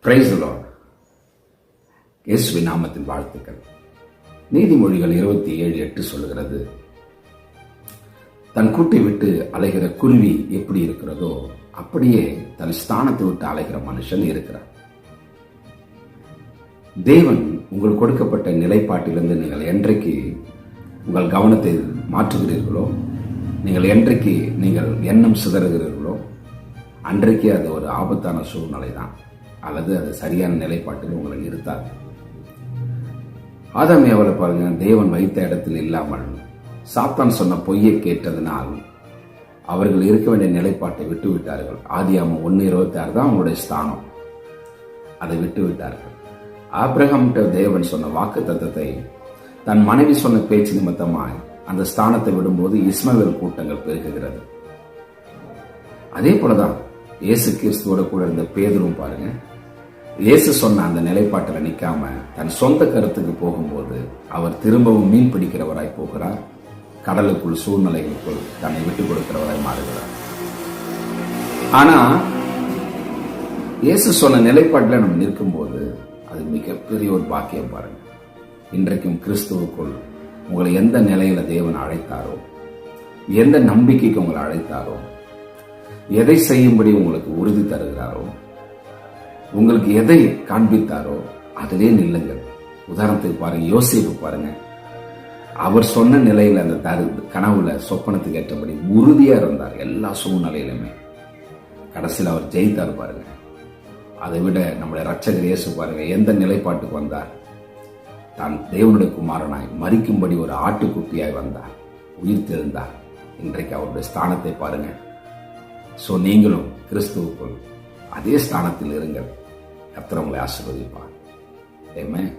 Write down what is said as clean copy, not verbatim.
Praise the Lord. இயேசுவின் நாமத்தில் வாழ்த்துக்கள். நீதிமொழிகள் 27:8 சொல்லுகிறது, தன் கூட்டை விட்டு அலைகிற குருவி எப்படி இருக்கிறதோ அப்படியே தன் ஸ்தானத்தை விட்டு அலைகிற மனுஷன் இருக்கிறார். தேவன் உங்களுக்கு கொடுக்கப்பட்ட நிலைப்பாட்டிலிருந்து நீங்கள் என்றைக்கு உங்கள் கவனத்தை மாற்றுகிறீர்களோ, நீங்கள் என்றைக்கு நீங்கள் எண்ணம் சிதறுகிறீர்களோ, அன்றைக்கு அது ஒரு ஆபத்தான சூழ்நிலை தான், அல்லது அது சரியான நிலைப்பாட்டில் உங்களை நிறுத்தாது. ஆதாம் ஏவாளை பாருங்க, தேவன் வைத்த இடத்தில் இல்லாமல் சாத்தான் சொன்ன பொய்யை கேட்டதனால் அவர்கள் இருக்க வேண்டிய நிலைப்பாட்டை விட்டு விட்டார்கள். ஆதியாகமம் 1:26 தான் அவங்களுடைய ஸ்தானம். அதை விட்டு விட்டார்கள். ஆபிரகாம்கிட்ட தேவன் சொன்ன வாக்கு தத்தத்தை தன் மனைவி சொன்ன பேச்சு நிமித்தமாய் அந்த ஸ்தானத்தை விடும்போது இஸ்மவேல் கூட்டங்கள் பெருகுகிறது. அதே போலதான் இயேசு கிறிஸ்துவோட கூட இருந்த பேதுரும் பாருங்க, இயேசு சொன்ன அந்த நிலைப்பாட்டில் நிற்காம தன் சொந்த கருத்துக்கு போகும்போது அவர் திரும்பவும் மீன் பிடிக்கிறவராய் போகிறார். கடலுக்குள், சூழ்நிலைகளுக்குள் தன்னை விட்டுக் கொடுக்கிறவராய் மாறுகிறார். ஆனா இயேசு சொன்ன நிலைப்பாட்டில் நம்ம நிற்கும் போது அது மிகப்பெரிய ஒரு பாக்கியம் பாருங்க. இன்றைக்கும் கிறிஸ்துவுக்குள் உங்களை எந்த நிலையில தேவன் அழைத்தாரோ, எந்த நம்பிக்கைக்கு உங்களை அழைத்தாரோ, எதை செய்யும்படி உங்களுக்கு உறுதி தருகிறாரோ, உங்களுக்கு எதை காண்பித்தாரோ அதிலே நில்லுங்கள். உதாரணத்துக்கு பாருங்க, யோசேப்பு பாருங்க, அவர் சொன்ன நிலையில அந்த கனவுல சொப்பனத்துக்கு ஏற்றபடி உறுதியா இருந்தார். எல்லா சூழ்நிலையிலுமே கடைசியில் அவர் ஜெயித்தார் பாருங்க. அதை விட நம்முடைய இரட்சகர் இயேசு பாருங்க, எந்த நிலைப்பாட்டுக்கு வந்தார்? தான் தேவனுடைய குமாரனாய் மரிக்கும்படி ஒரு ஆட்டுக்குட்டியாய் வந்தார், உயிர் தெழுந்தார். இன்றைக்கு அவருடைய ஸ்தானத்தை பாருங்க. சோ நீங்களும் கிறிஸ்துவுக்குள் அதே ஸ்தானத்தில் இருங்கள். கர்த்தர் உங்களை ஆசீர்வதிப்பார். ஆமென்.